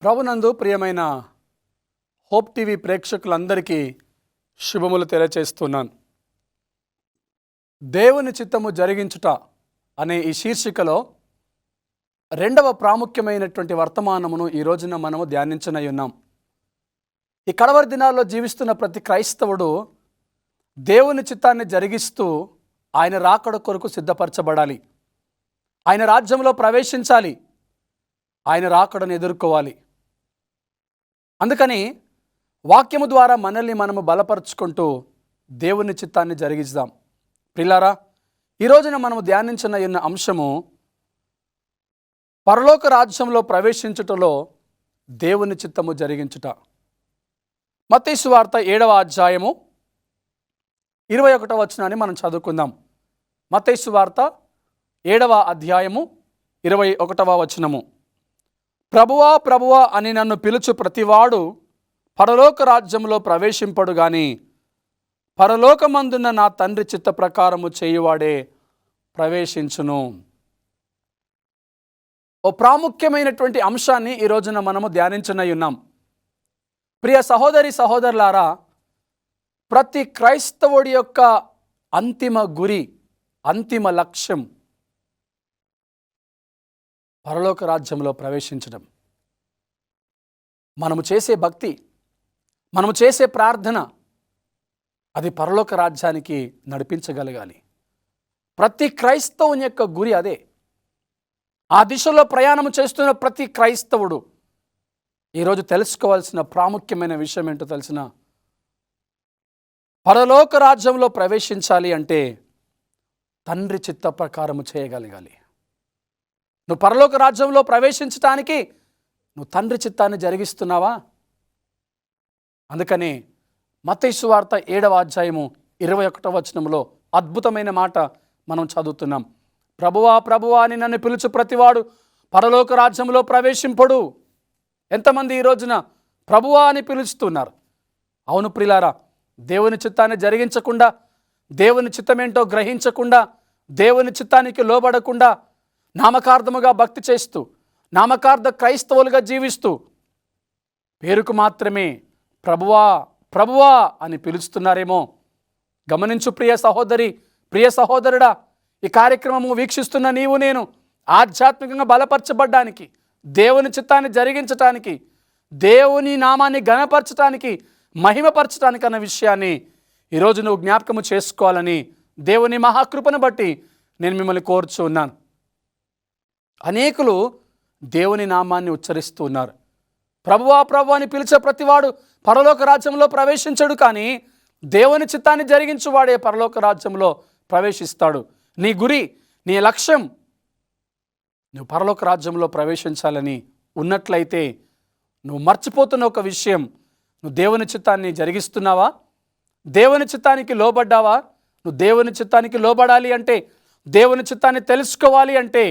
ప్రభునందు ప్రియమైన hope TV ప్రేక్షకులందరికీ శుభములు తెలియచేస్తున్నాను. దేవుని చిత్తము జరిగించుట అనే ఈ శీర్షికలో రెండవ ప్రాముఖ్యమైనటువంటి వర్తమానమును ఈ రోజున మనము ధ్యానించనై ఉన్నాం. ఈ కడవరి దినాల్లో జీవిస్తున్న ప్రతి క్రైస్తవుడు దేవుని చిత్తాన్ని జరిగిస్తూ ఆయన రాకడ కొరకు సిద్ధపరచబడాలి. ఆయన రాజ్యంలో ప్రవేశించాలి. ఆయన రాకడను ఎదుర్కోవాలి. అందుకని వాక్యము ద్వారా మనల్ని మనము బలపరుచుకుంటూ దేవుని చిత్తాన్ని జరిగిద్దాం. ప్రియులారా, ఈ రోజున మనము ధ్యానించిన అంశము పరలోక రాజ్యంలో ప్రవేశించుటలో దేవుని చిత్తము జరిగించుట. మత్తయి సువార్త 7వ అధ్యాయము 21వ వచనాన్ని మనం చదువుకుందాం. మత్తయి సువార్త 7వ అధ్యాయము 21వ వచనము. ప్రభువా ప్రభువా అని నన్ను పిలుచు ప్రతివాడు పరలోక రాజ్యంలో ప్రవేశింపడు గాని పరలోకమందున్న నా తండ్రి చిత్త ప్రకారము చేయువాడే ప్రవేశించును. ఓ ప్రాముఖ్యమైనటువంటి అంశాన్ని ఈ రోజున మనము ధ్యానించనై ఉన్నాం. ప్రియ సహోదరి సహోదరులారా, ప్రతి క్రైస్తవుడి యొక్క అంతిమ గురి, అంతిమ లక్ష్యం పరలోక రాజ్యంలో ప్రవేశించడం. మనము చేసే భక్తి, మనము చేసే ప్రార్థన అది పరలోక రాజ్యానికి నడిపించగలగాలి. ప్రతి క్రైస్తవుని యొక్క గురి అదే. ఆ దిశలో ప్రయాణం చేస్తున్న ప్రతి క్రైస్తవుడు ఈరోజు తెలుసుకోవాల్సిన ప్రాముఖ్యమైన విషయం ఏంటో తెలిసిన, పరలోక రాజ్యంలో ప్రవేశించాలి అంటే తండ్రి చిత్త ప్రకారము చేయగలగాలి. నువ్వు పరలోక రాజ్యంలో ప్రవేశించటానికి నువ్వు తండ్రి చిత్తాన్ని జరిగిస్తున్నావా? అందుకని మత్తయి సువార్త 7వ అధ్యాయము 21వ వచనంలో అద్భుతమైన మాట మనం చదువుతున్నాం. ప్రభువా ప్రభువా అని నన్ను పిలుచు ప్రతివాడు పరలోక రాజ్యంలో ప్రవేశింపడు. ఎంతమంది ఈ రోజున ప్రభువా అని పిలుస్తున్నారు? అవును ప్రియులారా, దేవుని చిత్తాన్ని జరిగించకుండా, దేవుని చిత్తమేంటో గ్రహించకుండా, దేవుని చిత్తానికి లోబడకుండా నామకార్థముగా భక్తి చేస్తూ, నామకార్థ క్రైస్తవులుగా జీవిస్తూ పేరుకు మాత్రమే ప్రభువా ప్రభువా అని పిలుస్తున్నారేమో. గమనించు ప్రియ సహోదరి, ప్రియ సహోదరుడా, ఈ కార్యక్రమము వీక్షిస్తున్న నీవు నేను ఆధ్యాత్మికంగా బలపరచబడ్డానికి, దేవుని చిత్తాన్ని జరిగించటానికి, దేవుని నామాన్ని ఘనపరచటానికి, మహిమపరచటానికి అన్న విషయాన్ని ఈరోజు నువ్వు జ్ఞాపకము చేసుకోవాలని దేవుని మహాకృపను బట్టి నేను మిమ్మల్ని కోరుచూ ఉన్నాను. అనేకులు దేవుని నామాన్ని ఉచ్చరిస్తూ ఉన్నారు. ప్రభువా ప్రభువా అని పిలిచే ప్రతివాడు పరలోక రాజ్యంలో ప్రవేశించడు, కానీ దేవుని చిత్తాన్ని జరిగించువాడే పరలోక రాజ్యంలో ప్రవేశిస్తాడు. నీ గురి, నీ లక్ష్యం నువ్వు పరలోక రాజ్యంలో ప్రవేశించాలని ఉన్నట్లయితే నువ్వు మర్చిపోతున్న ఒక విషయం, నువ్వు దేవుని చిత్తాన్ని జరిగిస్తున్నావా? దేవుని చిత్తానికి లోబడ్డావా? నువ్వు దేవుని చిత్తానికి లోబడాలి అంటే, దేవుని చిత్తాన్ని తెలుసుకోవాలి అంటే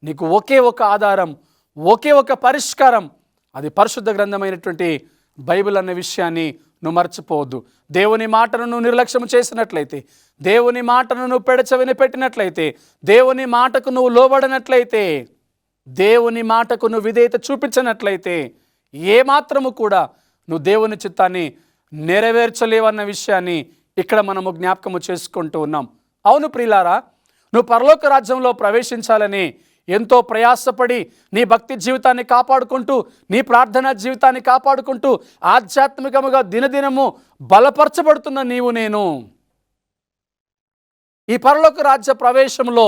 నీకు ఒకే ఒక ఆధారం, ఒకే ఒక పరిష్కారం, అది పరిశుద్ధ గ్రంథమైనటువంటి బైబిల్ అనే విషయాన్ని నువ్వు మర్చిపోవద్దు. దేవుని మాటను నువ్వు నిర్లక్ష్యం చేసినట్లయితే, దేవుని మాటను నువ్వు పెడచెవిన పెట్టినట్లయితే, దేవుని మాటకు నువ్వు లోబడినట్లయితే, దేవుని మాటకు నువ్వు విధేయత చూపించినట్లయితే ఏమాత్రము కూడా నువ్వు దేవుని చిత్తాన్ని నెరవేర్చలేవన్న విషయాన్ని ఇక్కడ మనము జ్ఞాపకము చేసుకుంటూ ఉన్నాం. అవును ప్రియులారా, నువ్వు పరలోక రాజ్యంలో ప్రవేశించాలని ఎంతో ప్రయాసపడి నీ భక్తి జీవితాన్ని కాపాడుకుంటూ, నీ ప్రార్థనా జీవితాన్ని కాపాడుకుంటూ ఆధ్యాత్మికముగా దినదినము బలపరచబడుతున్న నీవు నేను ఈ పరలోక రాజ్య ప్రవేశంలో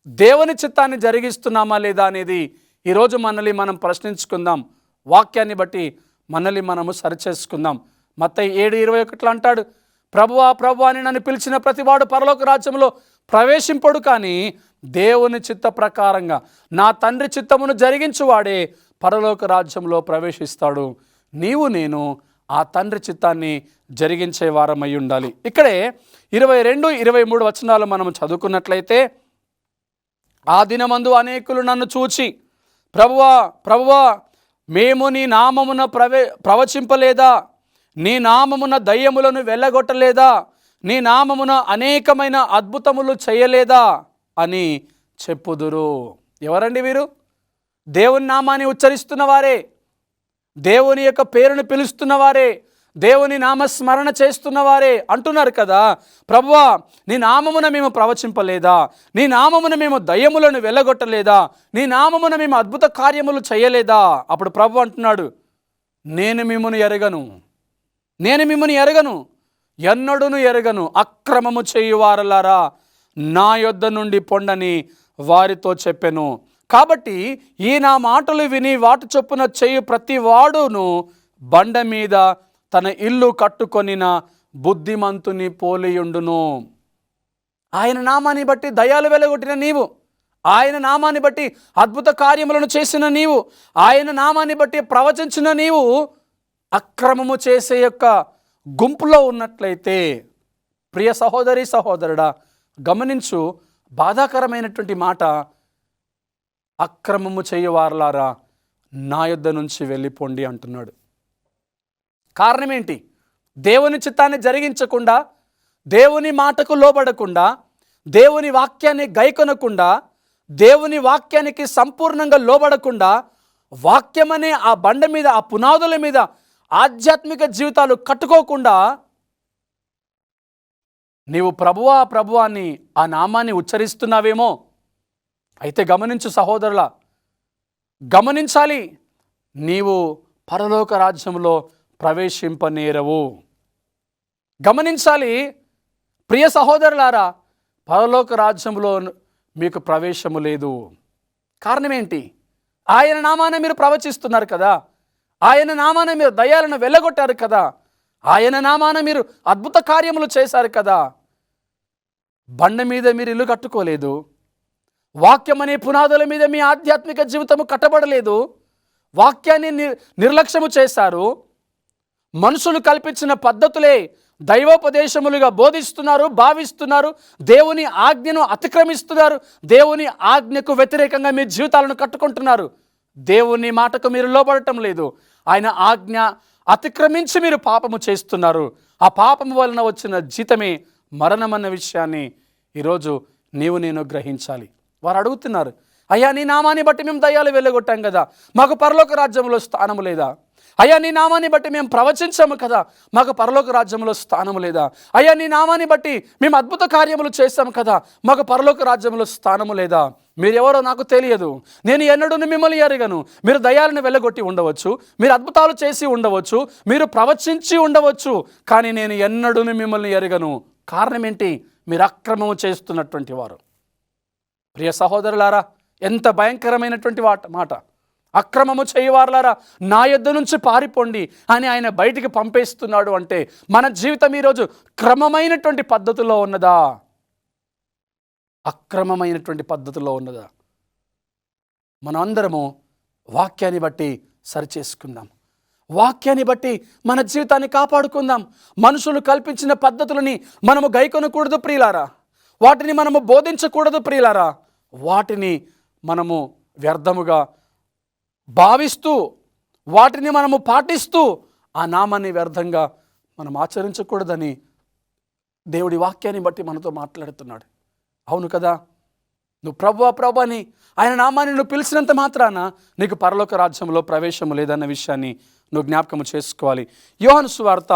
దేవుని చిత్తాన్ని జరిగిస్తున్నామా లేదా అనేది ఈరోజు మనల్ని మనం ప్రశ్నించుకుందాం. వాక్యాన్ని బట్టి మనల్ని మనము సరిచేసుకుందాం. మత్తయి 7:21 అంటాడు, ప్రభువా ప్రభువా అని నన్ను పిలిచిన ప్రతివాడు పరలోక రాజ్యంలో ప్రవేశింపడు, కానీ దేవుని చిత్త ప్రకారంగా నా తండ్రి చిత్తమును జరిగించువాడే పరలోక రాజ్యంలో ప్రవేశిస్తాడు. నీవు నేను ఆ తండ్రి చిత్తాన్ని జరిగించే వారమై ఉండాలి. ఇక్కడే 22, 23 వచనాలు మనం చదువుకున్నట్లయితే, ఆ దినమందు అనేకులు నన్ను చూచి ప్రభువా ప్రభువా మేము నీ నామమున ప్రవచింపలేదా? నీ నామమున దయ్యములను వెళ్ళగొట్టలేదా? నీ నామమున అనేకమైన అద్భుతములు చేయలేదా అని చెప్పుదురు. ఎవరండి వీరు? దేవుని నామాన్ని ఉచ్చరిస్తున్న వారే, దేవుని యొక్క పేరును పిలుస్తున్న వారే, దేవుని నామస్మరణ చేస్తున్న వారే అంటున్నారు కదా, ప్రభువా నీ నామమున మేము ప్రవచింపలేదా, నీ నామమున మేము దయ్యములను వెళ్ళగొట్టలేదా, నీ నామమున మేము అద్భుత కార్యములు చేయలేదా? అప్పుడు ప్రభు అంటున్నాడు, నేను మిమ్మును ఎరగను, నేను మిమ్మును ఎరగను, ఎన్నడూను ఎరగను, అక్రమము చేయువారలారా నా యొద్ద నుండి పొండని వారితో చెప్పెను. కాబట్టి ఈ నా మాటలు విని వాటి చొప్పున చేయు ప్రతి వాడును బండ మీద తన ఇల్లు కట్టుకొనిన బుద్ధిమంతుని పోలియుండును. ఆయన నామాన్ని బట్టి దయ్యాలు వెలగొట్టిన నీవు, ఆయన నామాన్ని బట్టి అద్భుత కార్యములను చేసిన నీవు, ఆయన నామాన్ని బట్టి ప్రవచించిన నీవు అక్రమము చేసే యొక్క గుంపులో ఉన్నట్లయితే, ప్రియ సహోదరి సహోదరుడా గమనించు, బాధాకరమైనటువంటి మాట, అక్రమము చేయవారలారా నా యొద్ద నుంచి వెళ్ళిపోండి అంటున్నాడు. కారణం ఏంటి? దేవుని చిత్తాన్ని జరిగించకుండా, దేవుని మాటకు లోబడకుండా, దేవుని వాక్యాన్ని గైకొనకుండా, దేవుని వాక్యానికి సంపూర్ణంగా లోబడకుండా, వాక్యమనే ఆ బండ మీద, ఆ పునాదుల మీద ఆధ్యాత్మిక జీవితాలు కట్టుకోకుండా నీవు ప్రభువా ప్రభువా అని ఆ నామాన్ని ఉచ్చరిస్తున్నావేమో. అయితే గమనించు సహోదరులా, గమనించాలి, నీవు పరలోక రాజ్యంలో ప్రవేశింపనేరవు. గమనించాలి ప్రియ సహోదరులారా, పరలోక రాజ్యంలో మీకు ప్రవేశము లేదు. కారణం ఏంటి? ఆయన నామాన మీరు ప్రవచిస్తున్నారు కదా, ఆయన నామాన మీరు దయ్యాలను వెళ్ళగొట్టారు కదా, ఆయన నామాన మీరు అద్భుత కార్యములు చేశారు కదా. బండ మీద మీరు ఇల్లు కట్టుకోలేదు, వాక్యం అనే పునాదుల మీద మీ ఆధ్యాత్మిక జీవితము కట్టబడలేదు, వాక్యాన్ని నిర్లక్ష్యము చేశారు. మనుషులు కల్పించిన పద్ధతులే దైవోపదేశములుగా బోధిస్తున్నారు, భావిస్తున్నారు, దేవుని ఆజ్ఞను అతిక్రమిస్తున్నారు, దేవుని ఆజ్ఞకు వ్యతిరేకంగా మీ జీవితాలను కట్టుకుంటున్నారు. దేవుని మాటకు మీరు లోబడటం లేదు, ఆయన ఆజ్ఞ అతిక్రమించి మీరు పాపము చేస్తున్నారు. ఆ పాపము వలన వచ్చిన జీతమే మరణమన్న విషయాన్ని ఈరోజు నీవు నేను గ్రహించాలి. వారు అడుగుతున్నారు, అయ్యా నీ నామాన్ని బట్టి మేము దయ్యాలు వెళ్ళగొట్టాం కదా, మాకు పరలోక రాజ్యంలో స్థానము లేదా? అయ్యా నీ నామాన్ని బట్టి మేము ప్రవచించాము కదా, మాకు పరలోక రాజ్యంలో స్థానము లేదా? అయ్యా నీ నామాన్ని బట్టి మేము అద్భుత కార్యములు చేశాము కదా, మాకు పరలోక రాజ్యంలో స్థానము లేదా? మీరెవరో నాకు తెలియదు, నేను ఎన్నడూ మిమ్మల్ని ఎరగను. మీరు దయ్యాలను వెళ్ళగొట్టి ఉండవచ్చు, మీరు అద్భుతాలు చేసి ఉండవచ్చు, మీరు ప్రవచించి ఉండవచ్చు, కానీ నేను ఎన్నడూ మిమ్మల్ని ఎరగను. కారణం ఏంటి? మీరు అక్రమము చేస్తున్నటువంటి వారు. ప్రియ సహోదరులారా, ఎంత భయంకరమైనటువంటి మాట! అక్రమము చేయవారులారా నా యొద్ద నుంచి పారిపోండి అని ఆయన బయటికి పంపేస్తున్నాడు. అంటే మన జీవితం ఈరోజు క్రమమైనటువంటి పద్ధతిలో ఉన్నదా, అక్రమమైనటువంటి పద్ధతిలో ఉన్నదా? మనం అందరము వాక్యాన్ని బట్టి సరిచేసుకుందాం, వాక్యాన్ని బట్టి మన జీవితాన్ని కాపాడుకుందాం. మనుషులు కల్పించిన పద్ధతులని మనము గైకొనకూడదు ప్రియులారా, వాటిని మనము బోధించకూడదు ప్రియులారా, వాటిని మనము వ్యర్థముగా భావిస్తూ, వాటిని మనము పాటిస్తూ ఆ నామాన్ని వ్యర్థంగా మనం ఆచరించకూడదని దేవుడి వాక్యాన్ని బట్టి మనతో మాట్లాడుతున్నాడు. అవును కదా, నువ్వు ప్రభువా ప్రభు అని ఆయన నామాన్ని నువ్వు పిలిచినంత మాత్రాన నీకు పరలోక రాజ్యంలో ప్రవేశము లేదన్న విషయాన్ని నువ్వు జ్ఞాపకము చేసుకోవాలి. యోహాను సువార్త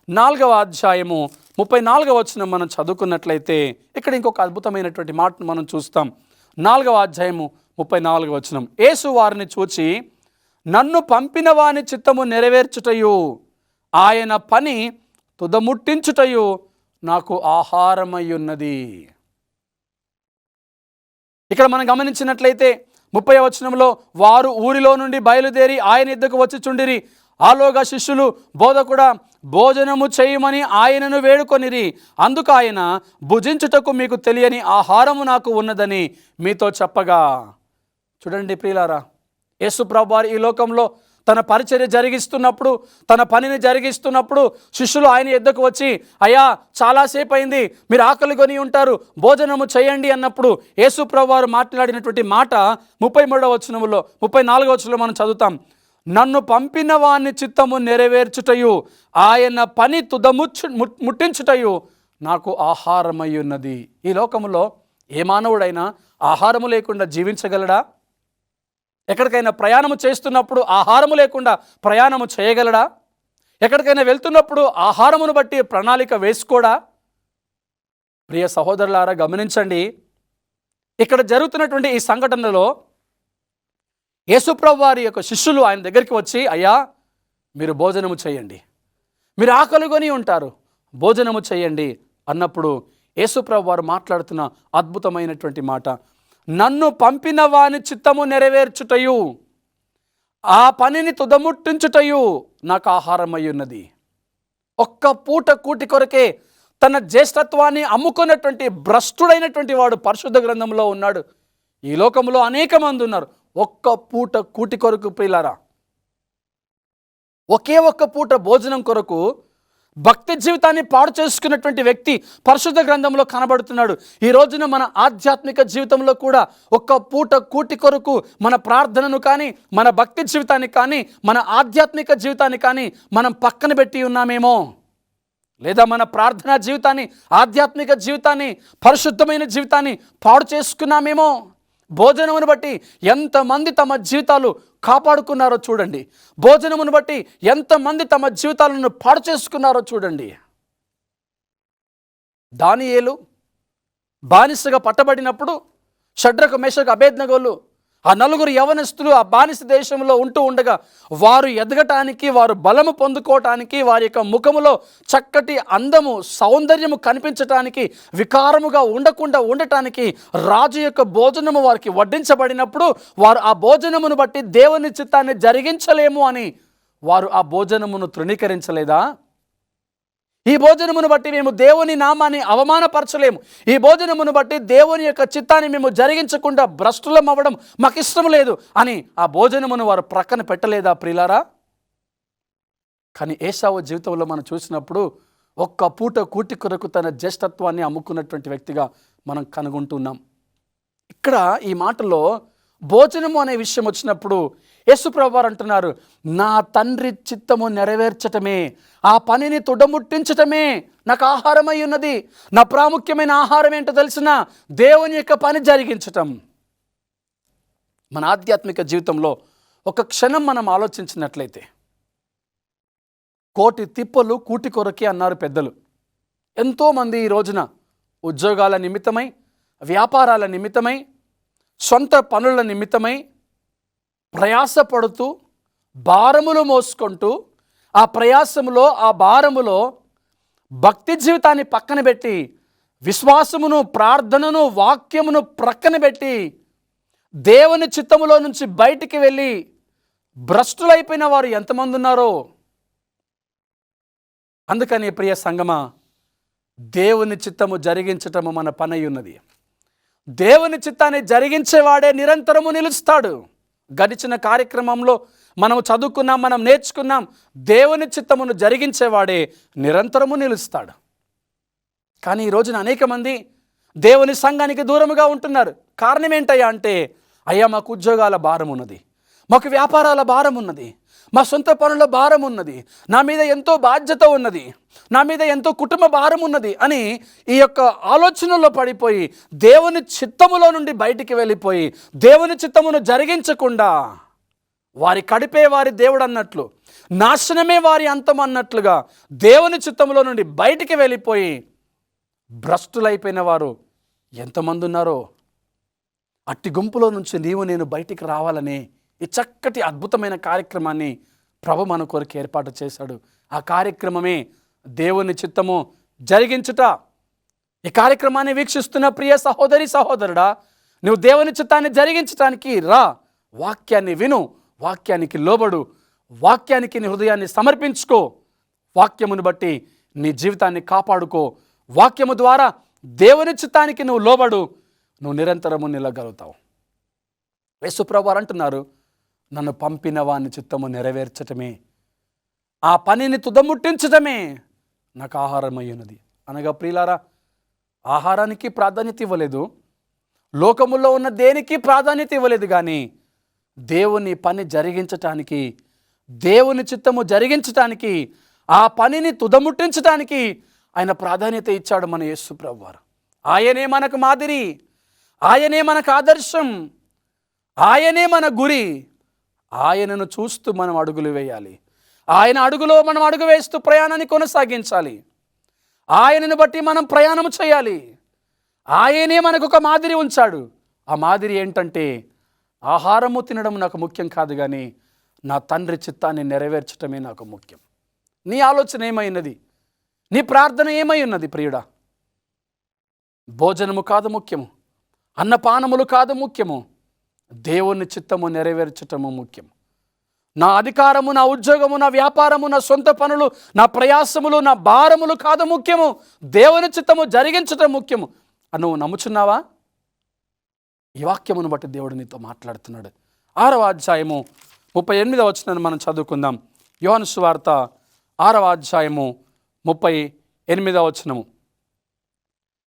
4వ అధ్యాయము 34వ వచనం మనం చదువుకున్నట్లయితే ఇక్కడ ఇంకొక అద్భుతమైనటువంటి మాటను మనం చూస్తాం. 4వ అధ్యాయము 34వ వచనం, యేసు వారిని చూచి, నన్ను పంపిన వాని చిత్తము నెరవేర్చుటయు ఆయన పని తుదముట్టించుటయు నాకు ఆహారమయ్యున్నది. ఇక్కడ మనం గమనించినట్లయితే 30వ వచనంలో, వారు ఊరిలో నుండి బయలుదేరి ఆయన యొద్దకు వచ్చి చుండిరి. ఆలోగా శిష్యులు, బోధకుడా భోజనము చేయమని ఆయనను వేడుకొనిరి. అందుకు ఆయన, భుజించుటకు మీకు తెలియని ఆహారము నాకు ఉన్నదని మీతో చెప్పగా. చూడండి ప్రియులారా, యేసు ప్రభువారు ఈ లోకంలో తన పరిచర్య జరిగిస్తున్నప్పుడు, తన పనిని జరిగిస్తున్నప్పుడు శిష్యులు ఆయన యొద్దకు వచ్చి, అయ్యా చాలాసేపు అయింది, మీరు ఆకలి కొని ఉంటారు, భోజనము చేయండి అన్నప్పుడు యేసు ప్రభువారు మాట్లాడినటువంటి మాట 33వ వచనంలో 34వ వచనంలో మనం చదువుతాం. నన్ను పంపిన వాని చిత్తము నెరవేర్చుటయు ఆయన పని ముట్టించుటయు నాకు ఆహారమై ఉన్నది. ఈ లోకములో ఏ మానవుడైనా ఆహారము లేకుండా జీవించగలడా? ఎక్కడికైనా ప్రయాణము చేస్తున్నప్పుడు ఆహారము లేకుండా ప్రయాణము చేయగలడా? ఎక్కడికైనా వెళ్తున్నప్పుడు ఆహారమును బట్టి ప్రణాళిక వేసుకోడా? ప్రియ సహోదరులారా, గమనించండి, ఇక్కడ జరుగుతున్నటువంటి ఈ సంఘటనలో యేసుప్రభు వారి యొక్క శిష్యులు ఆయన దగ్గరికి వచ్చి, అయ్యా మీరు భోజనము చేయండి, మీరు ఆకలిగొని ఉంటారు, భోజనము చేయండి అన్నప్పుడు యేసుప్రభు వారు మాట్లాడుతున్న అద్భుతమైనటువంటి మాట, నన్ను పంపిన వాని చిత్తము నెరవేర్చుటయు ఆ పనిని తుదముట్టించుటయు నాకు ఆహారమై ఉన్నది. ఒక్క పూట కూటి కొరకే తన జ్యేష్ఠత్వాన్ని అమ్ముకున్నటువంటి భ్రష్టుడైనటువంటి వాడు పరిశుద్ధ గ్రంథంలో ఉన్నాడు. ఈ లోకంలో అనేక మంది ఉన్నారు. ఒక్క పూట కూటి కొరకు ప్రియులారా, ఒకే ఒక్క పూట భోజనం కొరకు భక్తి జీవితాన్ని పాడు చేసుకున్నటువంటి వ్యక్తి పరిశుద్ధ గ్రంథంలో కనబడుతున్నాడు. ఈ రోజున మన ఆధ్యాత్మిక జీవితంలో కూడా ఒక్క పూట కూటి కొరకు మన ప్రార్థనను కానీ, మన భక్తి జీవితాన్ని కానీ, మన ఆధ్యాత్మిక జీవితాన్ని కానీ మనం పక్కన పెట్టి ఉన్నామేమో, లేదా మన ప్రార్థనా జీవితాన్ని, ఆధ్యాత్మిక జీవితాన్ని, పరిశుద్ధమైన జీవితాన్ని పాడు చేసుకున్నామేమో. భోజనమును బట్టి ఎంతమంది తమ జీవితాలు కాపాడుకున్నారో చూడండి. భోజనమును బట్టి ఎంతమంది తమ జీవితాలను పాడు చేసుకున్నారో చూడండి. దానియేలు బానిసగా పట్టబడినప్పుడు షడ్రకు, మేషకు, అబేద్నెగోలు ఆ నలుగురు యవనస్తులు ఆ బానిస దేశంలో ఉంటూ ఉండగా వారు ఎదగటానికి, వారు బలము పొందుకోవటానికి, వారి యొక్క ముఖములో చక్కటి అందము, సౌందర్యము కనిపించటానికి, వికారముగా ఉండకుండా ఉండటానికి రాజు యొక్క భోజనము వారికి వడ్డించబడినప్పుడు వారు ఆ భోజనమును బట్టి దేవుని చిత్తాన్ని జరిగించలేము అని వారు ఆ భోజనమును తృణీకరించలేదా? ఈ భోజనమును బట్టి మేము దేవుని నామాన్ని అవమానపరచలేము, ఈ భోజనమును బట్టి దేవుని యొక్క చిత్తాన్ని మేము జరిగించకుండా భ్రష్టులం అవ్వడం మాకు ఇష్టం లేదు అని ఆ భోజనమును వారు ప్రక్కన పెట్టలేదా ప్రియులారా? కానీ ఏశావు జీవితంలో మనం చూసినప్పుడు ఒక్క పూట కూటి కొరకు తన జ్యేష్ఠత్వాన్ని అమ్ముకున్నటువంటి వ్యక్తిగా మనం కనుగొంటున్నాం. ఇక్కడ ఈ మాటలో భోజనము అనే విషయం వచ్చినప్పుడు యేసుప్రభు వారు అంటున్నారు, నా తండ్రి చిత్తము నెరవేర్చటమే, ఆ పనిని తుడముట్టించటమే నాకు ఆహారమై ఉన్నది. నా ప్రాముఖ్యమైన ఆహారం ఏంటో తెలిసిన దేవుని యొక్క పని జరిగించటం. మన ఆధ్యాత్మిక జీవితంలో ఒక క్షణం మనం ఆలోచించినట్లయితే, కోటి తిప్పలు కూటి కొరకే అన్నారు పెద్దలు. ఎంతోమంది ఈ రోజున ఉద్యోగాల నిమిత్తమై, వ్యాపారాల నిమిత్తమై, సొంత పనుల నిమిత్తమై ప్రయాసపడుతూ భారములు మోసుకుంటూ ఆ ప్రయాసములో, ఆ భారములో భక్తి జీవితాన్ని పక్కన పెట్టి, విశ్వాసమును, ప్రార్థనను, వాక్యమును ప్రక్కన పెట్టి దేవుని చిత్తములో నుంచి బయటికి వెళ్ళి భ్రష్టులైపోయిన వారు ఎంతమంది ఉన్నారో. అందుకని ప్రియ సంగమా, దేవుని చిత్తము జరిగించటము మన పని అయి ఉన్నది. దేవుని చిత్తాన్ని జరిగించేవాడే నిరంతరము నిలుస్తాడు. గడిచిన కార్యక్రమంలో మనం చదువుకున్నాం, మనం నేర్చుకున్నాం, దేవుని చిత్తమును జరిగించేవాడే నిరంతరము నిలుస్తాడు. కానీ ఈ రోజున అనేక మంది దేవుని సంఘానికి దూరముగా ఉంటున్నారు. కారణం ఏంటయ్యా అంటే, అయ్యా మాకు ఉద్యోగాల భారం ఉన్నది, మాకు వ్యాపారాల భారం ఉన్నది, మా సొంత పనుల భారం ఉన్నది, నా మీద ఎంతో బాధ్యత ఉన్నది, నా మీద ఎంతో కుటుంబ భారం ఉన్నది అని ఈ యొక్క ఆలోచనలో పడిపోయి దేవుని చిత్తములో నుండి బయటికి వెళ్ళిపోయి దేవుని చిత్తమును జరిగించకుండా వారి కడిపే వారి దేవుడు అన్నట్లు, నాశనమే వారి అంతం అన్నట్లుగా దేవుని చిత్తములో నుండి బయటికి వెళ్ళిపోయి భ్రష్టులైపోయిన వారు ఎంతమంది ఉన్నారో. అట్టి గుంపులో నుంచి నీవు నేను బయటికి రావాలని ఈ చక్కటి అద్భుతమైన కార్యక్రమాన్ని ప్రభు మన కొరకు ఏర్పాటు చేశాడు. ఆ కార్యక్రమమే దేవుని చిత్తము జరిగించుట. ఈ కార్యక్రమాన్ని వీక్షిస్తున్న ప్రియ సహోదరి, సహోదరుడా, నువ్వు దేవుని చిత్తాన్ని జరిగించడానికి రా, వాక్యాన్ని విను, వాక్యానికి లోబడు, వాక్యానికి నీ హృదయాన్ని సమర్పించుకో, వాక్యమును బట్టి నీ జీవితాన్ని కాపాడుకో. వాక్యము ద్వారా దేవుని చిత్తానికి నువ్వు లోబడు, నువ్వు నిరంతరము నిలగలుగుతావు. యేసుప్రభు వారు అంటున్నారు, నన్ను పంపిన వాని చిత్తము నెరవేర్చటమే, ఆ పనిని తుదముట్టించటమే నాకు ఆహారమై ఉన్నది. అనగా ప్రియులారా, ఆహారానికి ప్రాధాన్యత ఇవ్వలేదు, లోకములో ఉన్న దేనికి ప్రాధాన్యత ఇవ్వలేదు, కానీ దేవుని పని జరిగించటానికి, దేవుని చిత్తము జరిగించటానికి, ఆ పనిని తుదముట్టించటానికి ఆయన ప్రాధాన్యత ఇచ్చాడు మన యేసుప్రభు వారు. ఆయనే మనకు మాదిరి, ఆయనే మనకు ఆదర్శం, ఆయనే మన గురి. ఆయనను చూస్తూ మనం అడుగులు వేయాలి. ఆయన అడుగులో మనం అడుగు వేస్తూ ప్రయాణాన్ని కొనసాగించాలి. ఆయనను బట్టి మనం ప్రయాణం చేయాలి. ఆయనే మనకు ఒక మాదిరి ఉంచాడు. ఆ మాదిరి ఏంటంటే, ఆహారము తినడం నాకు ముఖ్యం కాదు, కానీ నా తండ్రి చిత్తాన్ని నెరవేర్చడమే నాకు ముఖ్యం. నీ ఆలోచన ఏమైనది? నీ ప్రార్థన ఏమై ఉన్నది ప్రియుడా? భోజనము కాదు ముఖ్యము, అన్నపానములు కాదు ముఖ్యము, దేవుని చిత్తము నెరవేర్చటము ముఖ్యం. నా అధికారము, నా ఉద్యోగము, నా వ్యాపారము, నా సొంత పనులు, నా ప్రయాసములు, నా భారములు కాదు ముఖ్యము, దేవుని చిత్తము జరిగించటం ముఖ్యము. నువ్వు నమ్ముచున్నావా? ఈ వాక్యమును బట్టి దేవుడు నీతో మాట్లాడుతున్నాడు. 6వ అధ్యాయము 38వ వచనాన్ని మనం చదువుకుందాం. యోహాను సువార్త 6వ అధ్యాయము 38వ వచనము.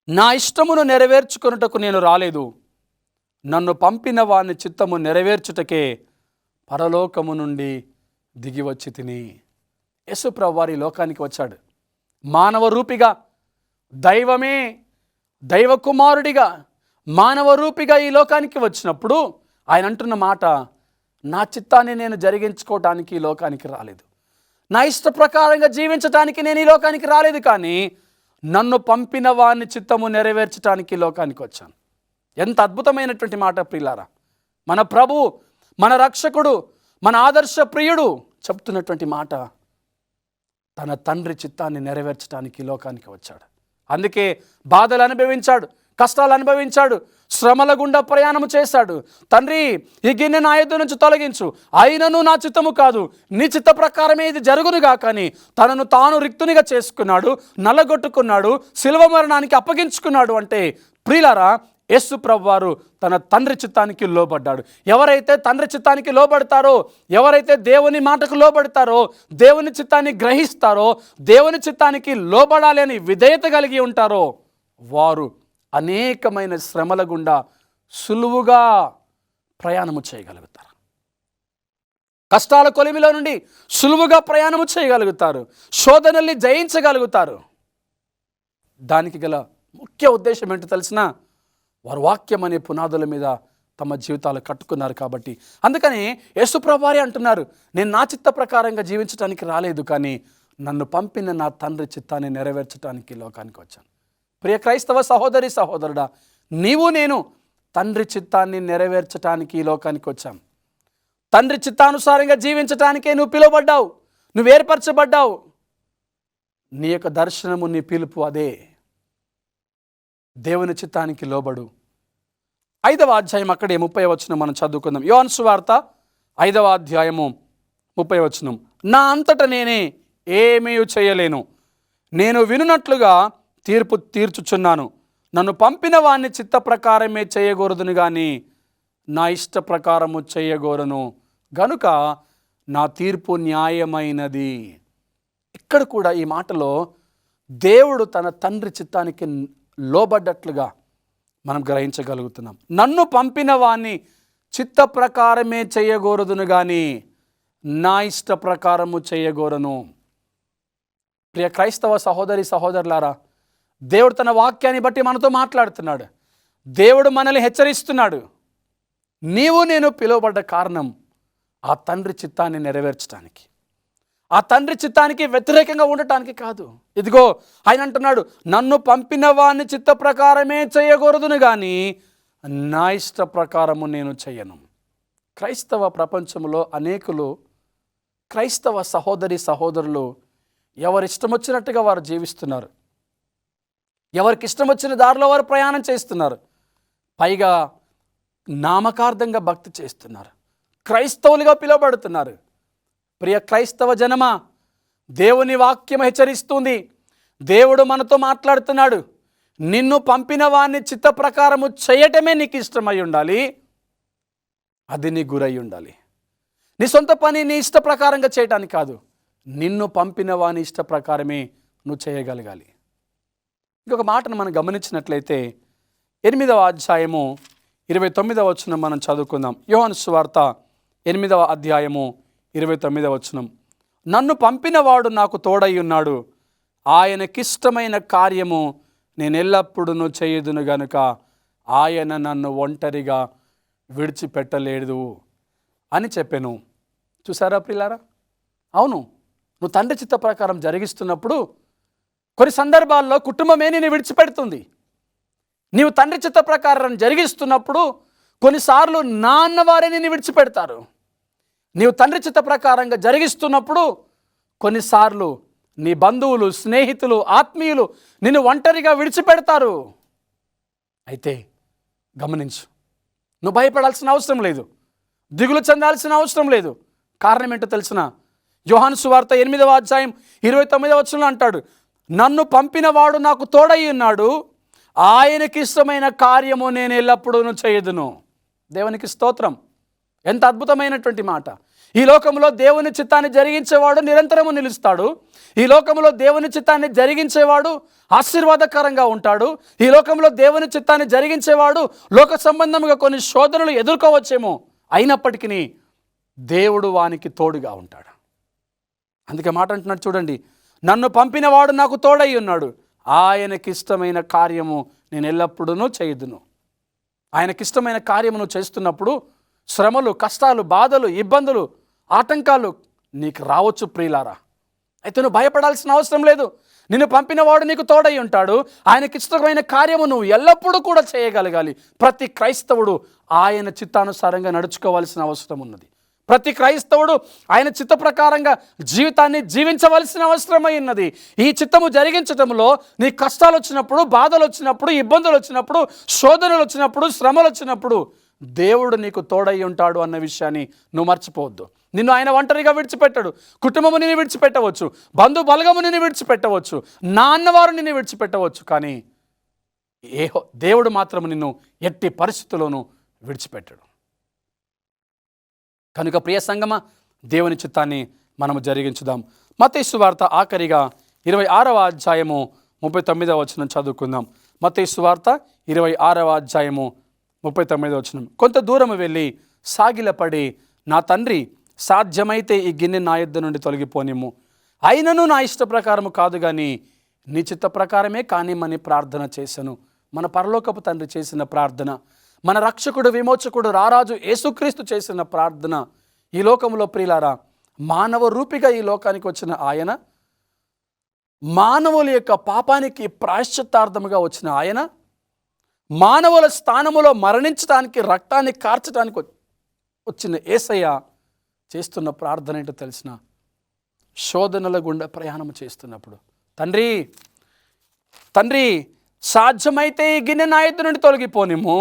నా ఇష్టమును నెరవేర్చుకొనుటకు నేను రాలేదు, నన్ను పంపిన వాని చిత్తము నెరవేర్చుటకే పరలోకము నుండి దిగి వచ్చి తిని. యేసు ప్రభువారు ఈ లోకానికి వచ్చాడు. మానవ రూపిగా, దైవమే దైవ కుమారుడిగా మానవ రూపిగా ఈ లోకానికి వచ్చినప్పుడు ఆయన అంటున్న మాట, నా చిత్తాన్ని నేను జరిగించుకోవటానికి ఈ లోకానికి రాలేదు, నా ఇష్ట ప్రకారంగా జీవించటానికి నేను ఈ లోకానికి రాలేదు, కానీ నన్ను పంపిన వాని చిత్తము నెరవేర్చడానికి ఈ లోకానికి వచ్చాను. ఎంత అద్భుతమైనటువంటి మాట ప్రియులారా! మన ప్రభువు, మన రక్షకుడు, మన ఆదర్శ ప్రియుడు చెప్తున్నటువంటి మాట, తన తండ్రి చిత్తాన్ని నెరవేర్చడానికి ఈ లోకానికి వచ్చాడు. అందుకే బాధలు అనుభవించాడు, కష్టాలు అనుభవించాడు, శ్రమల గుండా ప్రయాణం చేశాడు. తండ్రి, ఈ గిన్నె నా యొద్ద నుంచి తొలగించు, అయినను నా చిత్తము కాదు, నీ చిత్త ప్రకారమే ఇది జరుగునుగా. కానీ తనను తాను రిక్తునిగా చేసుకున్నాడు, నల్లగొట్టుకున్నాడు, శిలువ మరణానికి అప్పగించుకున్నాడు. అంటే ప్రియులారా, యేసు ప్రభువారు తన తండ్రి చిత్తానికి లోబడ్డాడు. ఎవరైతే తండ్రి చిత్తానికి లోబడతారో, ఎవరైతే దేవుని మాటకు లోబడతారో, దేవుని చిత్తాన్ని గ్రహిస్తారో, దేవుని చిత్తానికి లోబడాలి అని విధేయత కలిగి ఉంటారో, వారు అనేకమైన శ్రమల గుండా సులువుగా ప్రయాణము చేయగలుగుతారు. కష్టాల కొలిమిలో నుండి సులువుగా ప్రయాణము చేయగలుగుతారు. శోధనల్ని జయించగలుగుతారు. దానికి గల ముఖ్య ఉద్దేశం ఏంటో తెలిసిన, వారు వాక్యం అనే పునాదుల మీద తమ జీవితాలు కట్టుకున్నారు. కాబట్టి అందుకని యేసు ప్రభువారే అంటున్నారు, నేను నా చిత్త ప్రకారంగా జీవించడానికి రాలేదు, కానీ నన్ను పంపిన నా తండ్రి చిత్తాన్ని నెరవేర్చడానికి లోకానికి వచ్చాను. ప్రియ క్రైస్తవ సహోదరి సహోదరుడా, నీవు నేను తండ్రి చిత్తాన్ని నెరవేర్చడానికి ఈ లోకానికి వచ్చాం. తండ్రి చిత్తానుసారంగా జీవించటానికే నువ్వు పిలువబడ్డావు, నువ్వు ఏర్పరచబడ్డావు. నీ యొక్క దర్శనము, నీ పిలుపు అదే. దేవుని చిత్తానికి లోబడు. 5వ అధ్యాయం అక్కడే 30వ వచనం మనం చదువుకుందాం. యోహాను సువార్త 5వ అధ్యాయము 30వ వచనం. నా అంతట నేనే ఏమీ చేయలేను, నేను వినున్నట్లుగా తీర్పు తీర్చుచున్నాను. నన్ను పంపిన వాణ్ణి చిత్త ప్రకారమే చేయగోరదును, కానీ నా ఇష్ట ప్రకారము చేయగోరను, గనుక నా తీర్పు న్యాయమైనది. ఇక్కడ కూడా ఈ మాటలో దేవుడు తన తండ్రి చిత్తానికి లోబడ్డట్లుగా మనం గ్రహించగలుగుతున్నాం. నన్ను పంపిన వాణ్ణి చిత్త ప్రకారమే చేయగోరదును, కానీ నా ఇష్ట ప్రకారము చేయగోరను. ప్రియ క్రైస్తవ సహోదరి సహోదరులారా, దేవుడు తన వాక్యాన్ని బట్టి మనతో మాట్లాడుతున్నాడు. దేవుడు మనల్ని హెచ్చరిస్తున్నాడు. నీవు నేను పిలువబడ్డ కారణం ఆ తండ్రి చిత్తాన్ని నెరవేర్చడానికి, ఆ తండ్రి చిత్తానికి వ్యతిరేకంగా ఉండటానికి కాదు. ఇదిగో ఆయన అంటున్నాడు, నన్ను పంపిన వాని చిత్త ప్రకారమే చేయకూడదును, కానీ నా ఇష్ట ప్రకారము నేను చేయను. క్రైస్తవ ప్రపంచంలో అనేకులు, క్రైస్తవ సహోదరి సహోదరులు ఎవరిష్టం వచ్చినట్టుగా వారు జీవిస్తున్నారు. ఎవరికి ఇష్టం వచ్చిన దారిలో వారు ప్రయాణం చేస్తున్నారు. పైగా నామకార్థంగా భక్తి చేస్తున్నారు, క్రైస్తవులుగా పిలువబడుతున్నారు. ప్రియ క్రైస్తవ జనమా, దేవుని వాక్యం హెచ్చరిస్తుంది. దేవుడు మనతో మాట్లాడుతున్నాడు. నిన్ను పంపిన వాణ్ణి చిత్త ప్రకారము చేయటమే నీకు ఇష్టమై ఉండాలి, అది నీ గురై ఉండాలి. నీ సొంత పని నీ ఇష్ట ప్రకారంగా చేయటానికి కాదు, నిన్ను పంపిన వాని ఇష్ట ప్రకారమే నువ్వు చేయగలగాలి. ఇంకొక మాటను మనం గమనించినట్లయితే 8వ అధ్యాయము 29వ వచనం మనం చదువుకుందాం. యోహాను సువార్త 8వ అధ్యాయము 29వ వచనం. నన్ను పంపినవాడు నాకు తోడై ఉన్నాడు, ఆయనకిష్టమైన కార్యము నేను ఎల్లప్పుడూ చేయుదును గనుక ఆయన నన్ను ఒంటరిగా విడిచిపెట్టలేదు అని చెప్పాను. చూసారా ప్రియులారా? అవును, నువ్వు తండ్రి చిత్త ప్రకారం జరిగిస్తున్నప్పుడు కొన్ని సందర్భాల్లో కుటుంబమే నిన్ను విడిచిపెడుతుంది. నీవు తండ్రి చిత్త ప్రకారం జరిగిస్తున్నప్పుడు కొన్నిసార్లు నాన్నవారే నిన్ను విడిచిపెడతారు. నీవు తండ్రి చిత్త ప్రకారంగా జరిగిస్తున్నప్పుడు కొన్నిసార్లు నీ బంధువులు, స్నేహితులు, ఆత్మీయులు నిన్ను ఒంటరిగా విడిచిపెడతారు. అయితే గమనించు, నువ్వు భయపడాల్సిన అవసరం లేదు, దిగులు చెందాల్సిన అవసరం లేదు. కారణం ఏంటో తెలిసిన? యోహాను సువార్త 8వ అధ్యాయం 29వ వచనంలో అంటాడు, నన్ను పంపినవాడు నాకు తోడై ఉన్నాడు, ఆయనకి ఇష్టమైన కార్యము నేను ఎల్లప్పుడూ చేయదును. దేవునికి స్తోత్రం. ఎంత అద్భుతమైనటువంటి మాట. ఈ లోకంలో దేవుని చిత్తాన్ని జరిగించేవాడు నిరంతరము నిలుస్తాడు. ఈ లోకంలో దేవుని చిత్తాన్ని జరిగించేవాడు ఆశీర్వాదకరంగా ఉంటాడు. ఈ లోకంలో దేవుని చిత్తాన్ని జరిగించేవాడు లోక సంబంధంగా కొన్ని శోధనలు ఎదుర్కోవచ్చేమో, అయినప్పటికీ దేవుడు వానికి తోడుగా ఉంటాడు. అందుకే మాట అంటున్నాడు చూడండి, నన్ను పంపినవాడు నాకు తోడై ఉన్నాడు, ఆయనకిష్టమైన కార్యము నేను ఎల్లప్పుడూ చేయదును. ఆయనకిష్టమైన కార్యమును చేస్తున్నప్పుడు శ్రమలు, కష్టాలు, బాధలు, ఇబ్బందులు, ఆటంకాలు నీకు రావచ్చు ప్రియులారా. అయితే నువ్వు భయపడాల్సిన అవసరం లేదు. నిన్ను పంపినవాడు నీకు తోడై ఉంటాడు. ఆయనకిష్టమైన కార్యము నువ్వు ఎల్లప్పుడూ కూడా చేయగలగాలి. ప్రతి క్రైస్తవుడు ఆయన చిత్తానుసారంగా నడుచుకోవాల్సిన అవసరం ఉన్నది. ప్రతి క్రైస్తవుడు ఆయన చిత్త ప్రకారంగా జీవితాన్ని జీవించవలసిన అవసరమై ఉన్నది. ఈ చిత్తము జరిగించటంలో నీ కష్టాలు వచ్చినప్పుడు, బాధలు వచ్చినప్పుడు, ఇబ్బందులు వచ్చినప్పుడు, శోధనలు వచ్చినప్పుడు, శ్రమలు వచ్చినప్పుడు దేవుడు నీకు తోడై ఉంటాడు అన్న విషయాన్ని నువ్వు మర్చిపోవద్దు. నిన్ను ఆయన ఒంటరిగా విడిచిపెట్టాడు. కుటుంబము నిన్ను విడిచిపెట్టవచ్చు, బంధు బలగము నిన్ను విడిచిపెట్టవచ్చు, నాన్నవారు నిన్ను విడిచిపెట్టవచ్చు, కానీ దేవుడు మాత్రం నిన్ను ఎట్టి పరిస్థితుల్లోనూ విడిచిపెట్టాడు. కనుక ప్రియ సంగమా, దేవుని చిత్తాన్ని మనము జరిగించుదాం. మత్తయి సువార్త ఆఖరిగా 26వ అధ్యాయము 39వ వచనం చదువుకుందాం. మత్తయి సువార్త 26వ అధ్యాయము 39వ వచనం. కొంత దూరము వెళ్ళి సాగిలపడి, నా తండ్రి, సాధ్యమైతే ఈ గిన్నె నా యొద్ద నుండి తొలగిపోనిమ్ము, అయినను నా ఇష్ట ప్రకారము కాదు కానీ నీ చిత్త ప్రకారమే కానిమ్మని ప్రార్థన చేశాను. మన పరలోకపు తండ్రి చేసిన ప్రార్థన, మన రక్షకుడు, విమోచకుడు, రారాజు యేసుక్రీస్తు చేసిన ప్రార్థన. ఈ లోకంలో ప్రియులారా, మానవ రూపిగా ఈ లోకానికి వచ్చిన ఆయన, మానవుల యొక్క పాపానికి ప్రాయశ్చిత్తార్థముగా వచ్చిన ఆయన, మానవుల స్థానములో మరణించడానికి, రక్తాన్ని కార్చడానికి వచ్చిన యేసయ్య చేస్తున్న ప్రార్థన ఏంటో తెలిసిన? శోధనల గుండా ప్రయాణం చేస్తున్నప్పుడు, తండ్రి తండ్రి సాధ్యమైతే ఈ గిన్నె నా యొద్ద నుండి తొలగిపోనిమ్ము,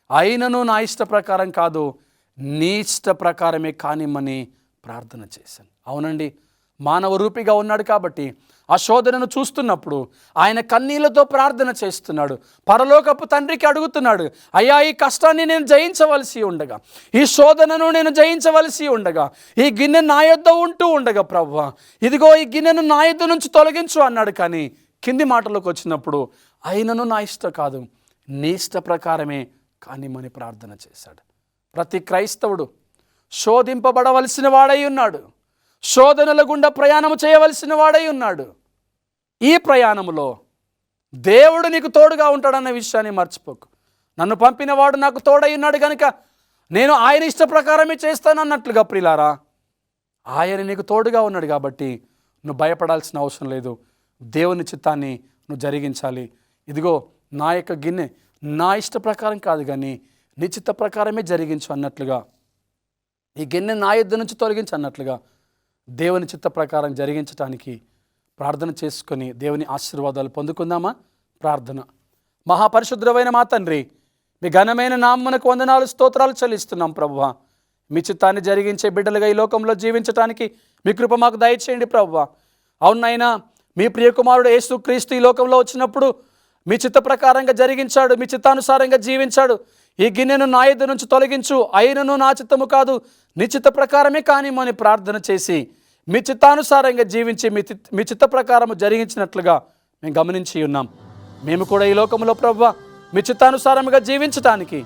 అయినను నా ఇష్ట ప్రకారం కాదు నీ ఇష్ట ప్రకారమే కానిమ్మని ప్రార్థన చేశాను. అవునండి, మానవ రూపిగా ఉన్నాడు కాబట్టి ఆ శోధనను చూస్తున్నప్పుడు ఆయన కన్నీళ్లతో ప్రార్థన చేస్తున్నాడు. పరలోకపు తండ్రికి అడుగుతున్నాడు, అయ్యా ఈ కష్టాన్ని నేను జయించవలసి ఉండగా, ఈ శోధనను నేను జయించవలసి ఉండగా, ఈ గిన్నె నా యొద్ద ఉంటూ ఉండగా ప్రభువా, ఇదిగో ఈ గిన్నెను నా యొద్ద నుంచి తొలగించు అన్నాడు. కానీ కింది మాటలోకి వచ్చినప్పుడు అయినను నా ఇష్ట కాదు నీ ఇష్ట ప్రకారమే కానిమ్మని ప్రార్థన చేశాడు. ప్రతి క్రైస్తవుడు శోధింపబడవలసిన వాడై ఉన్నాడు, శోధనల గుండా ప్రయాణం చేయవలసిన వాడై ఉన్నాడు. ఈ ప్రయాణంలో దేవుడు నీకు తోడుగా ఉంటాడన్న విషయాన్ని మర్చిపోకు. నన్ను పంపినవాడు నాకు తోడై ఉన్నాడు కనుక నేను ఆయన ఇష్ట ప్రకారమే చేస్తాను అన్నట్లుగా ప్రియులారా, ఆయన నీకు తోడుగా ఉన్నాడు కాబట్టి నువ్వు భయపడాల్సిన అవసరం లేదు. దేవుని చిత్తాన్ని నువ్వు జరిగించాలి. ఇదిగో నా యొక్క గిన్నె నా ఇష్ట ప్రకారం కాదు కానీ నీ చిత్త ప్రకారమే జరిగించు అన్నట్లుగా, ఈ గిన్నె నా యొద్ద నుంచి తొలగించు అన్నట్లుగా దేవుని చిత్త ప్రకారం జరిగించడానికి ప్రార్థన చేసుకొని దేవుని ఆశీర్వాదాలు పొందుకుందామా? ప్రార్థన. మహాపరిశుద్ధమైన మా తండ్రి, మీ ఘనమైన నామమునకు వందనాలు, స్తోత్రాలు చెల్లిస్తున్నాం ప్రభువా. మీ చిత్తాన్ని జరిగించే బిడ్డలుగా ఈ లోకంలో జీవించడానికి మీ కృప మాకు దయచేయండి ప్రభువా. అవునైనా మీ ప్రియకుమారుడు యేసుక్రీస్తు ఈ లోకంలో వచ్చినప్పుడు మీ చిత్త ప్రకారంగా జరిగించాడు, మీ చిత్తానుసారంగా జీవించాడు. ఈ గిన్నెను నా యొద్ద నుంచి తొలగించు, అయినను నా చిత్తము కాదు నీ చిత్త ప్రకారమే కానిమ్మని ప్రార్థన చేసి మీ చిత్తానుసారంగా జీవించి మీ చిత్త ప్రకారము జరిగించినట్లుగా మేము గమనించి ఉన్నాం. మేము కూడా ఈ లోకంలో ప్రభువా మీ చిత్తానుసారముగా జీవించడానికి,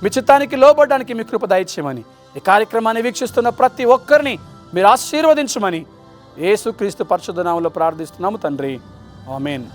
మీ చిత్తానికి లోబడడానికి మీ కృప దయచేయమని, ఈ కార్యక్రమాన్ని వీక్షిస్తున్న ప్రతి ఒక్కరిని మీరు ఆశీర్వదించమని యేసుక్రీస్తు పరిశుద్ధ నామములో ప్రార్థిస్తున్నాము తండ్రి. ఆమేన్.